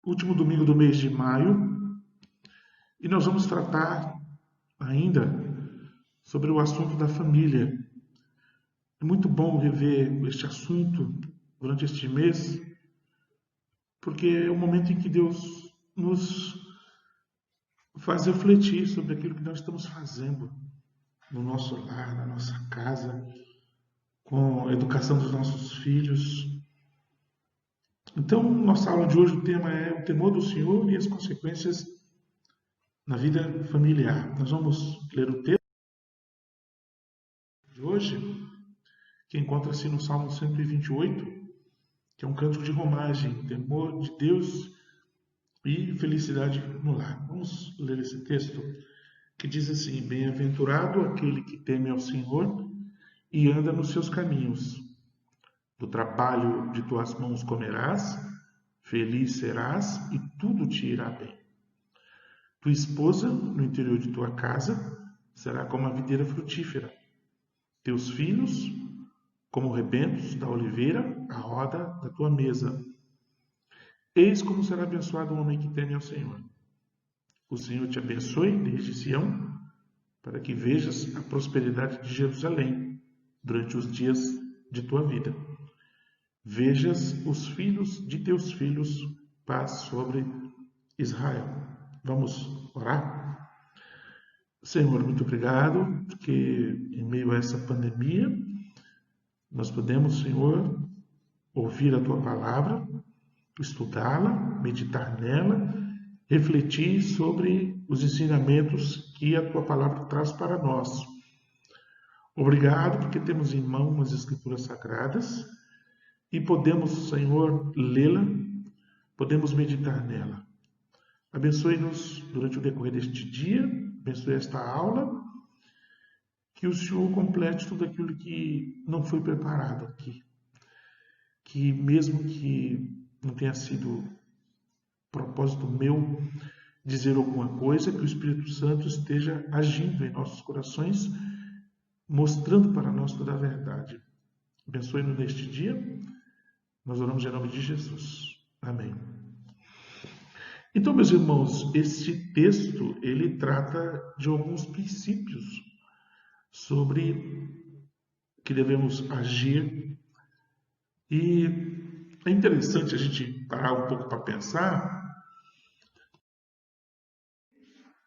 último domingo do mês de maio, e nós vamos tratar ainda sobre o assunto da família. É muito bom rever este assunto durante este mês, porque é o momento em que Deus nos faz refletir sobre aquilo que nós estamos fazendo no nosso lar, na nossa casa, com a educação dos nossos filhos. Então, nossa aula de hoje, o tema é o temor do Senhor e as consequências na vida familiar. Nós vamos ler o texto de hoje, que encontra-se no Salmo 128, que é um cântico de romagem, temor de Deus e felicidade no lar. Vamos ler esse texto, que diz assim: Bem-aventurado aquele que teme ao Senhor e anda nos seus caminhos. Do trabalho de tuas mãos comerás, feliz serás e tudo te irá bem. Tua esposa, no interior de tua casa, será como a videira frutífera. Teus filhos, como rebentos da oliveira, à roda da tua mesa. Eis como será abençoado o homem que teme ao Senhor. O Senhor te abençoe desde Sião, para que vejas a prosperidade de Jerusalém durante os dias de tua vida. Vejas os filhos de teus filhos, paz sobre Israel. Vamos orar? Senhor, muito obrigado, porque em meio a essa pandemia, nós podemos, Senhor, ouvir a tua palavra, estudá-la, meditar nela, refletir sobre os ensinamentos que a tua palavra traz para nós. Obrigado porque temos em mão as Escrituras Sagradas e podemos, Senhor, lê-la, podemos meditar nela. Abençoe-nos durante o decorrer deste dia, abençoe esta aula, que o Senhor complete tudo aquilo que não foi preparado aqui. Que mesmo que não tenha sido propósito meu dizer alguma coisa, que o Espírito Santo esteja agindo em nossos corações, mostrando para nós toda a verdade. Abençoe-nos neste dia. Nós oramos em nome de Jesus. Amém. Então, meus irmãos, este texto, ele trata de alguns princípios sobre que devemos agir. E é interessante a gente parar um pouco para pensar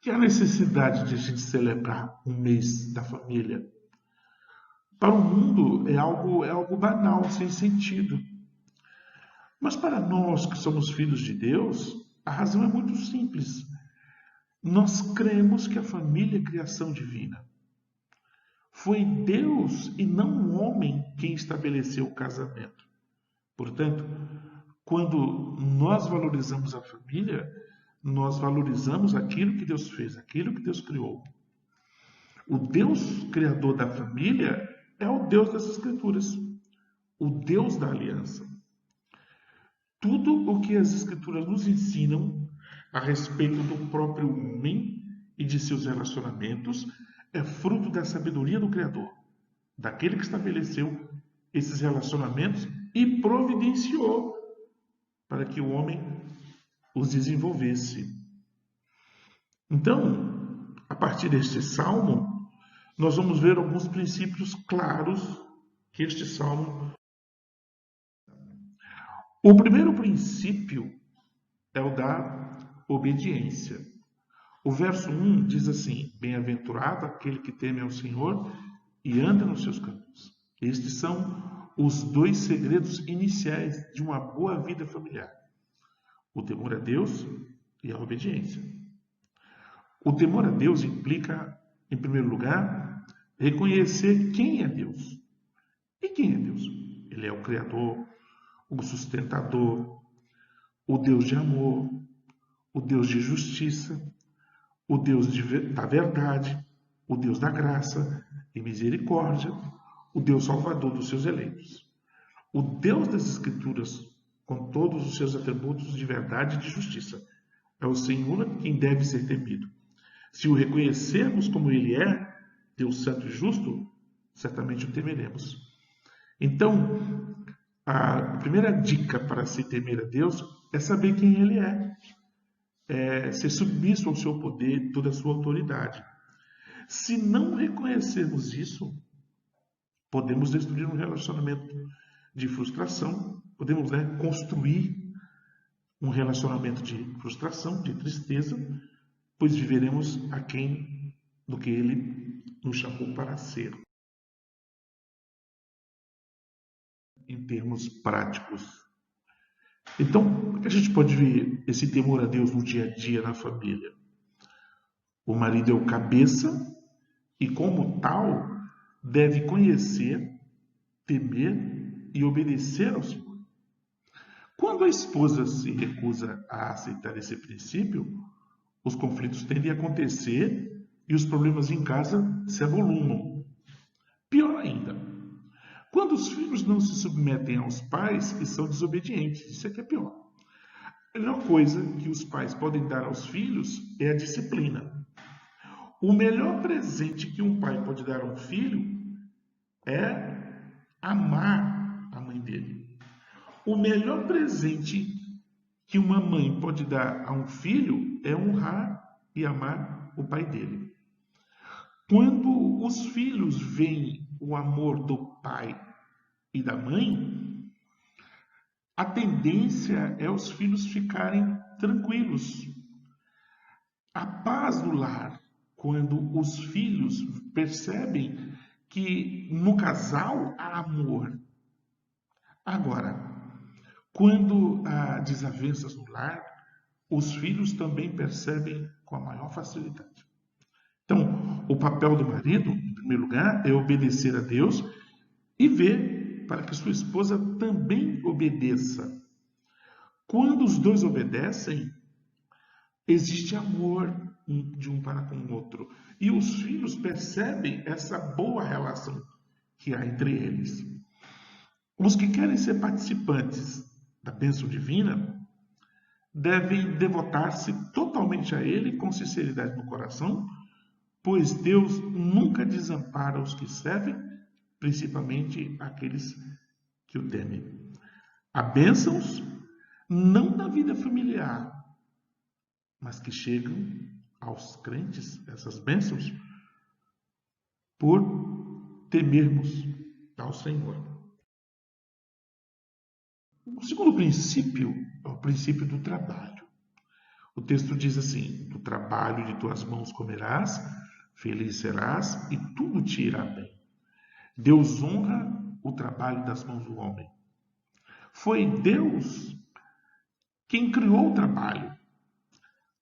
que há necessidade de a gente celebrar um mês da família. Para o mundo é algo banal, sem sentido. Mas para nós que somos filhos de Deus, a razão é muito simples. Nós cremos que a família é criação divina. Foi Deus e não o homem quem estabeleceu o casamento. Portanto, quando nós valorizamos a família, nós valorizamos aquilo que Deus fez, aquilo que Deus criou. O Deus criador da família é o Deus das Escrituras, o Deus da aliança. Tudo o que as Escrituras nos ensinam a respeito do próprio homem e de seus relacionamentos é fruto da sabedoria do Criador, daquele que estabeleceu esses relacionamentos e providenciou para que o homem os desenvolvesse. Então, a partir deste salmo, nós vamos ver alguns princípios claros que este salmo. O primeiro princípio é o da obediência. O verso 1 diz assim: Bem-aventurado aquele que teme ao Senhor e anda nos seus caminhos. Estes são os dois segredos iniciais de uma boa vida familiar: o temor a Deus e a obediência. O temor a Deus implica, em primeiro lugar, reconhecer quem é Deus. E quem é Deus? Ele é o Criador, o sustentador, o Deus de amor, o Deus de justiça, o Deus da verdade, o Deus da graça e misericórdia, o Deus salvador dos seus eleitos. O Deus das Escrituras, com todos os seus atributos de verdade e de justiça, é o Senhor quem deve ser temido. Se o reconhecermos como Ele é, Deus santo e justo, certamente o temeremos. Então, A primeira dica para se temer a Deus é saber quem Ele é ser submisso ao seu poder, toda a sua autoridade. Se não reconhecermos isso, podemos destruir um relacionamento de frustração, podemos, construir um relacionamento de frustração, de tristeza, pois viveremos aquém do que Ele nos chamou para ser. Em termos práticos. Então, como é que a gente pode ver esse temor a Deus no dia a dia na família? O marido é o cabeça e, como tal, deve conhecer, temer e obedecer ao Senhor. Quando a esposa se recusa a aceitar esse princípio, os conflitos tendem a acontecer e os problemas em casa se avolumam. Pior ainda, quando os filhos não se submetem aos pais e são desobedientes, isso é que é pior. A melhor coisa que os pais podem dar aos filhos é a disciplina. O melhor presente que um pai pode dar a um filho é amar a mãe dele. O melhor presente que uma mãe pode dar a um filho é honrar e amar o pai dele. Quando os filhos veem o amor do pai e da mãe, a tendência é os filhos ficarem tranquilos. A paz no lar, quando os filhos percebem que no casal há amor. Agora, quando há desavenças no lar, os filhos também percebem com a maior facilidade. Então, o papel do marido, em primeiro lugar, é obedecer a Deus e ver para que sua esposa também obedeça. Quando os dois obedecem, existe amor de um para com o outro. E os filhos percebem essa boa relação que há entre eles. Os que querem ser participantes da bênção divina devem devotar-se totalmente a Ele com sinceridade no coração, pois Deus nunca desampara os que servem, principalmente aqueles que o temem. Há bênçãos não na vida familiar, mas que chegam aos crentes, essas bênçãos, por temermos ao Senhor. O segundo princípio é o princípio do trabalho. O texto diz assim: do trabalho de tuas mãos comerás, feliz serás e tudo te irá bem. Deus honra o trabalho das mãos do homem. Foi Deus quem criou o trabalho.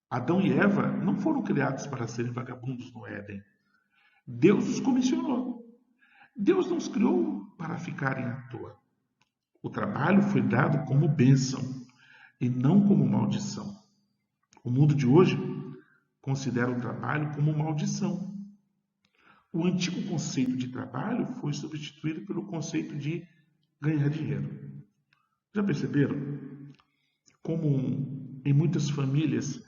Adão e Eva não foram criados para serem vagabundos no Éden. Deus os comissionou. Deus não os criou para ficarem à toa. O trabalho foi dado como bênção e não como maldição. O mundo de hoje considera o trabalho como maldição. O antigo conceito de trabalho foi substituído pelo conceito de ganhar dinheiro. Já perceberam como em muitas famílias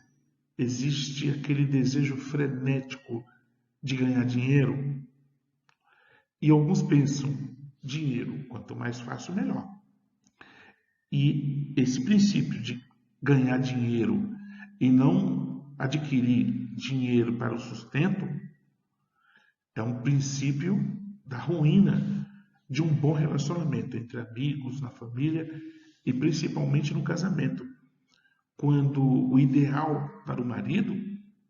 existe aquele desejo frenético de ganhar dinheiro? E alguns pensam, dinheiro, quanto mais fácil, melhor. E esse princípio de ganhar dinheiro e não adquirir dinheiro para o sustento é um princípio da ruína de um bom relacionamento entre amigos, na família e principalmente no casamento, quando o ideal para o marido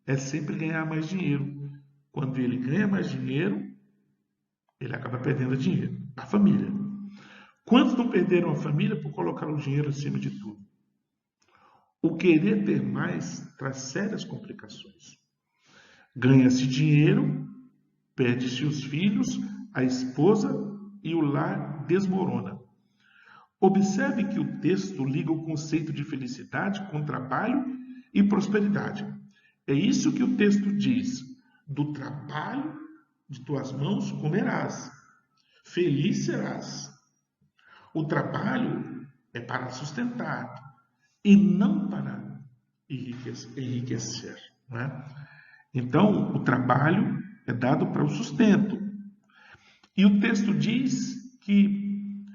é sempre ganhar mais dinheiro. Quando ele ganha mais dinheiro, ele acaba perdendo dinheiro, a família. Quantos não perderam a família por colocar o dinheiro acima de tudo? O querer ter mais traz sérias complicações. Ganha-se dinheiro, perde-se os filhos, a esposa e o lar desmorona. Observe que o texto liga o conceito de felicidade com trabalho e prosperidade. É isso que o texto diz: do trabalho de tuas mãos comerás, feliz serás. O trabalho é para sustentar e não para enriquecer. Né? Então, o trabalho é dado para o sustento. E o texto diz que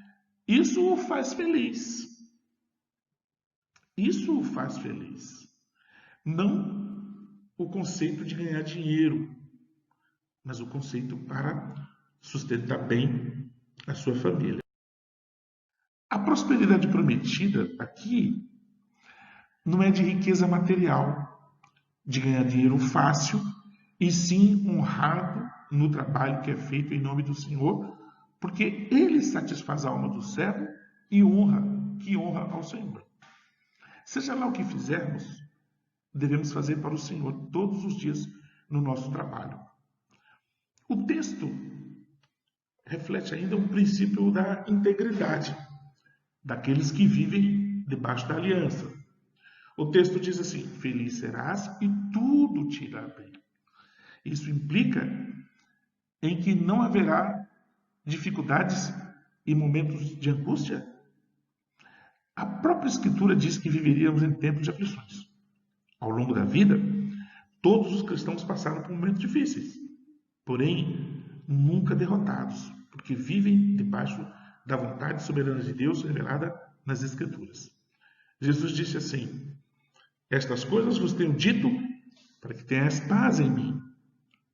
Isso o faz feliz. Isso o faz feliz. Não o conceito de ganhar dinheiro, mas o conceito para sustentar bem a sua família. A prosperidade prometida aqui não é de riqueza material, de ganhar dinheiro fácil, e sim honrado no trabalho que é feito em nome do Senhor, porque Ele satisfaz a alma do servo e honra ao Senhor. Seja lá o que fizermos, devemos fazer para o Senhor todos os dias no nosso trabalho. O texto reflete ainda um princípio da integridade daqueles que vivem debaixo da aliança. O texto diz assim: feliz serás e tudo te irá bem. Isso implica em que não haverá dificuldades e momentos de angústia. A própria Escritura diz que viveríamos em tempos de aflições. Ao longo da vida, todos os cristãos passaram por momentos difíceis, porém nunca derrotados, porque vivem debaixo da vontade soberana de Deus revelada nas Escrituras. Jesus disse assim: estas coisas vos tenho dito para que tenhais paz em mim.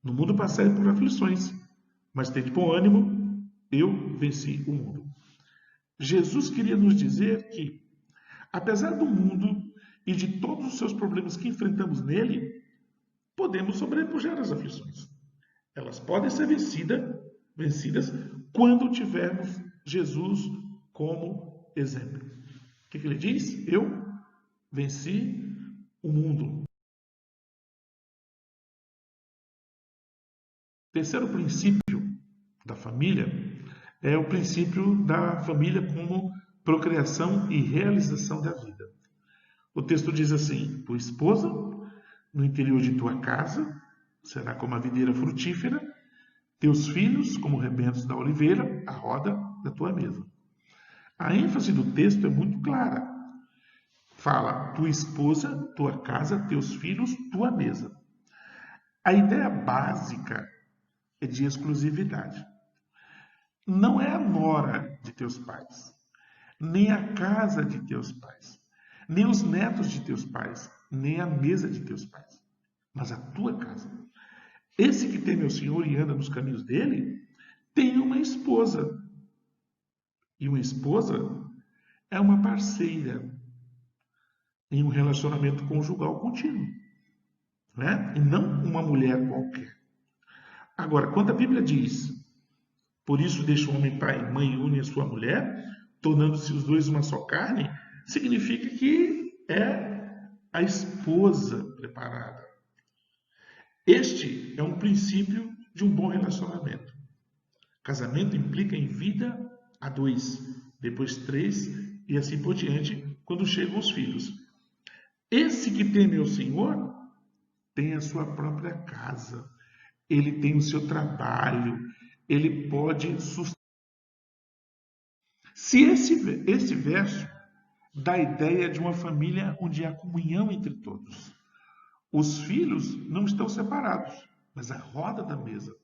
No mundo passarei por aflições, mas tende bom ânimo, eu venci o mundo. Jesus queria nos dizer que, apesar do mundo e de todos os seus problemas que enfrentamos nele, podemos sobrepujar as aflições. Elas podem ser vencidas quando tivermos Jesus como exemplo. O que ele diz? Eu venci o mundo. Terceiro princípio da família é o princípio da família como procriação e realização da vida. O texto diz assim: tua esposa, no interior de tua casa, será como a videira frutífera, teus filhos como rebentos da oliveira, a roda da tua mesa. A ênfase do texto é muito clara. Fala tua esposa, tua casa, teus filhos, tua mesa. A ideia básica é de exclusividade. Não é a nora de teus pais, nem a casa de teus pais, nem os netos de teus pais, nem a mesa de teus pais, mas a tua casa. Esse que teme ao Senhor e anda nos caminhos dele, tem uma esposa. E uma esposa é uma parceira em um relacionamento conjugal contínuo, né? E não uma mulher qualquer. Agora, quando a Bíblia diz: por isso deixa o homem pai e mãe e une a sua mulher, tornando-se os dois uma só carne, significa que é a esposa preparada. Este é um princípio de um bom relacionamento. Casamento implica em vida a dois, depois três e assim por diante, quando chegam os filhos. Esse que teme ao Senhor tem a sua própria casa, ele tem o seu trabalho, ele pode sustentar. Se esse verso dá a ideia de uma família onde há comunhão entre todos, os filhos não estão separados, mas a roda da mesa.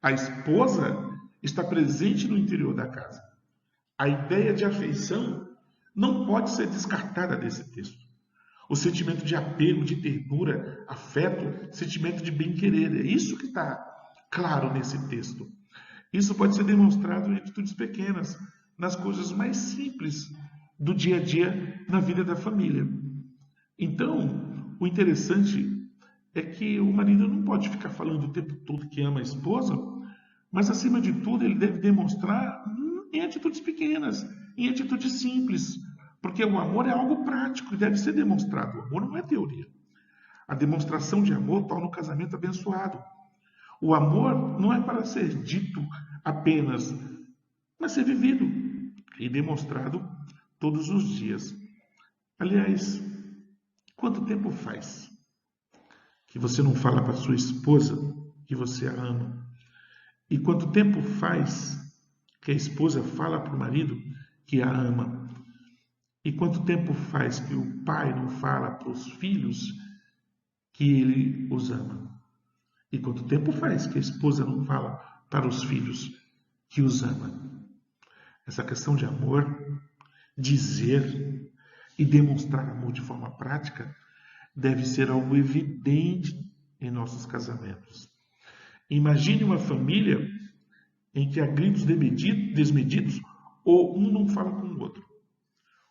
A esposa está presente no interior da casa. A ideia de afeição não pode ser descartada desse texto. O sentimento de apego, de ternura, afeto, sentimento de bem-querer. É isso que está claro nesse texto. Isso pode ser demonstrado em atitudes pequenas, nas coisas mais simples do dia a dia na vida da família. Então, o interessante é que o marido não pode ficar falando o tempo todo que ama a esposa, mas acima de tudo ele deve demonstrar em atitudes pequenas, em atitudes simples, porque o amor é algo prático e deve ser demonstrado. O amor não é teoria. A demonstração de amor torna o casamento abençoado. O amor não é para ser dito apenas, mas ser vivido e demonstrado todos os dias. Aliás, quanto tempo faz que você não fala para sua esposa que você a ama? E quanto tempo faz que a esposa fala para o marido que a ama? E quanto tempo faz que o pai não fala para os filhos que ele os ama? E quanto tempo faz que a esposa não fala para os filhos que os ama? essa questão de amor, dizer e demonstrar amor de forma prática, deve ser algo evidente em nossos casamentos. Imagine uma família em que há gritos desmedidos ou um não fala com o outro.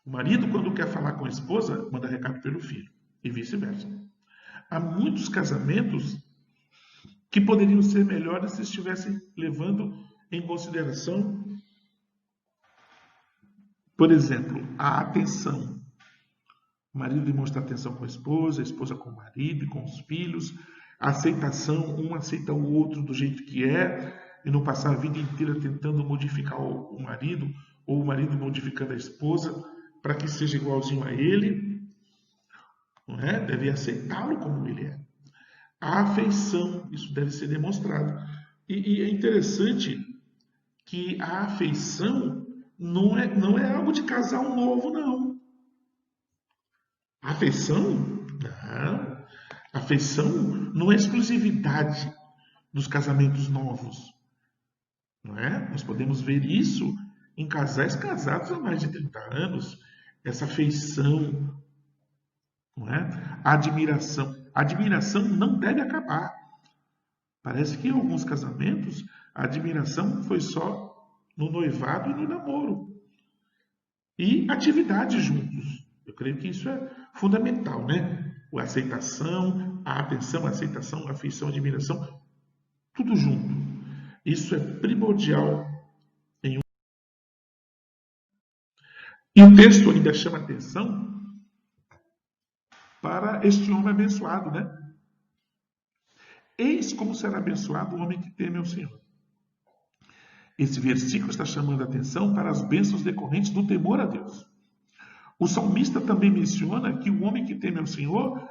O marido, quando quer falar com a esposa, manda recado pelo filho e vice-versa. Há muitos casamentos que poderiam ser melhores se estivessem levando em consideração, por exemplo, a atenção. O marido demonstra atenção com a esposa com o marido e com os filhos, a aceitação, um aceita o outro do jeito que é, e não passar a vida inteira tentando modificar o marido, ou o marido modificando a esposa, para que seja igualzinho a ele. Não é? Deve aceitá-lo como ele é. A afeição, isso deve ser demonstrado. E é interessante que a afeição não é algo de casal novo, não. A afeição? Não. A afeição não é exclusividade dos casamentos novos. Não é? Nós podemos ver isso em casais casados há mais de 30 anos. Essa afeição, não é? A admiração. A admiração não deve acabar. Parece que em alguns casamentos a admiração foi só no noivado e no namoro. E atividades juntos. Eu creio que isso é fundamental, né? A aceitação, a atenção, a aceitação, a afeição, a admiração, tudo junto. Isso é primordial em um. E o texto ainda chama atenção para este homem abençoado, né? Eis como será abençoado o homem que teme ao Senhor. Esse versículo está chamando a atenção para as bênçãos decorrentes do temor a Deus. O salmista também menciona que o homem que teme ao Senhor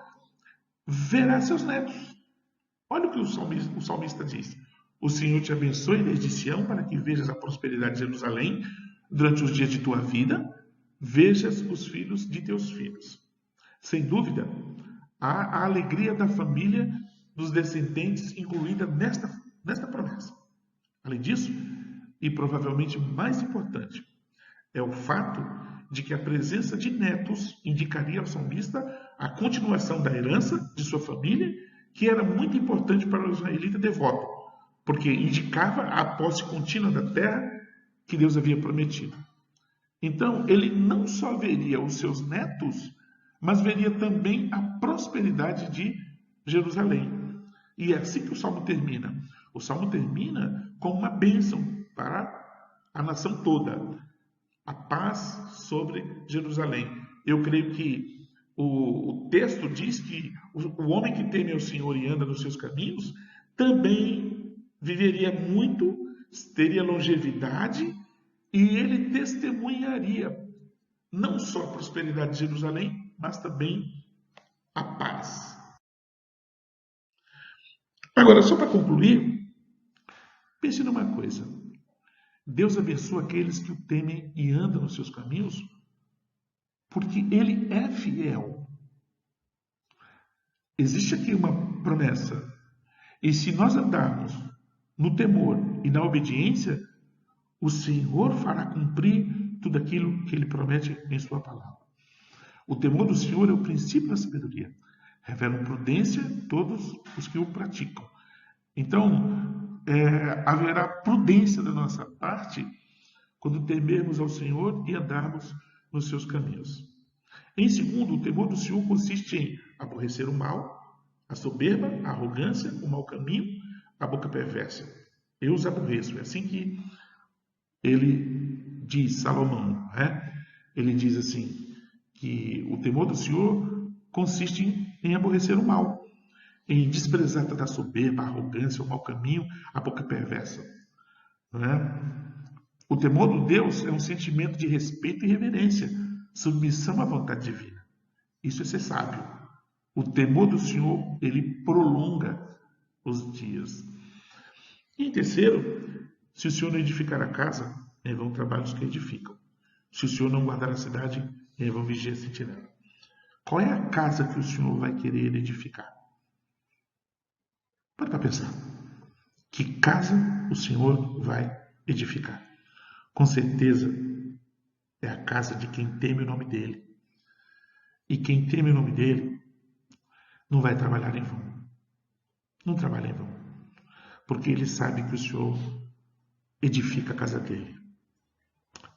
verá seus netos. Olha o que o salmista diz. O Senhor te abençoe desde Sião para que vejas a prosperidade de Jerusalém durante os dias de tua vida, vejas os filhos de teus filhos. Sem dúvida, há a alegria da família dos descendentes incluída nesta promessa. Além disso, e provavelmente mais importante, é o fato de que a presença de netos indicaria ao salmista a continuação da herança de sua família, que era muito importante para o israelita devoto, porque indicava a posse contínua da terra que Deus havia prometido. Então, ele não só veria os seus netos, mas veria também a prosperidade de Jerusalém. E é assim que o Salmo termina. O Salmo termina com uma bênção para a nação toda. A paz sobre Jerusalém. Eu creio que o texto diz que o homem que teme ao Senhor e anda nos seus caminhos também viveria muito, teria longevidade e ele testemunharia não só a prosperidade de Jerusalém, mas também a paz. Agora, só para concluir, pense numa coisa. Deus abençoa aqueles que o temem e andam nos seus caminhos, porque Ele é fiel. Existe aqui uma promessa. E se nós andarmos no temor e na obediência, o Senhor fará cumprir tudo aquilo que Ele promete em sua palavra. O temor do Senhor é o princípio da sabedoria. Revelam prudência todos os que o praticam. Então, haverá prudência da nossa parte quando temermos ao Senhor e andarmos nos seus caminhos. Em segundo, o temor do Senhor consiste em aborrecer o mal, a soberba, a arrogância, o mau caminho, a boca perversa. Eu os aborreço. É assim que ele diz, Salomão, né? Ele diz assim, que o temor do Senhor consiste em aborrecer o mal, em desprezar toda a soberba, a arrogância, o mau caminho, a boca perversa. Não é? O temor de Deus é um sentimento de respeito e reverência, submissão à vontade divina. Isso é ser sábio. O temor do Senhor, ele prolonga os dias. E em terceiro, se o Senhor não edificar a casa, em vão trabalham os que edificam. Se o Senhor não guardar a cidade, em vão vigia a sentinela. Qual é a casa que o Senhor vai querer edificar? Para pensar. Que casa o Senhor vai edificar? com certeza é a casa de quem teme o nome dele. E quem teme o nome dele não vai trabalhar em vão. Não trabalha em vão. Porque ele sabe que o Senhor edifica a casa dele.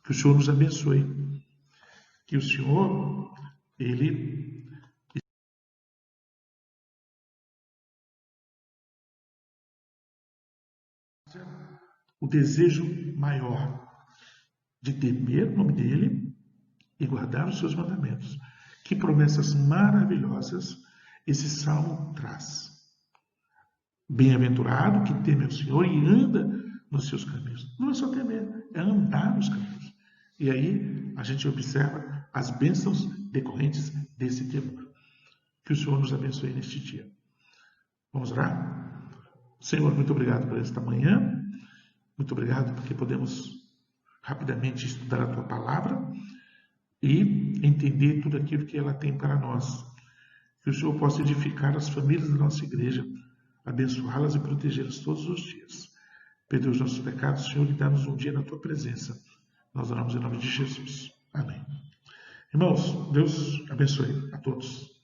Que o Senhor nos abençoe. Que o Senhor, ele o desejo maior de temer o nome dele e guardar os seus mandamentos. Que promessas maravilhosas esse salmo traz. Bem-aventurado que teme ao Senhor e anda nos seus caminhos. Não é só temer, é andar nos caminhos. E aí a gente observa as bênçãos decorrentes desse temor. Que o Senhor nos abençoe neste dia. Vamos orar? Senhor, muito obrigado por esta manhã. Muito obrigado porque podemos rapidamente estudar a Tua Palavra e entender tudo aquilo que ela tem para nós. Que o Senhor possa edificar as famílias da nossa igreja, abençoá-las e protegê-las todos os dias. Perdoa os nossos pecados, Senhor, e dá-nos um dia na Tua presença. Nós oramos em nome de Jesus. Amém. Irmãos, Deus abençoe a todos.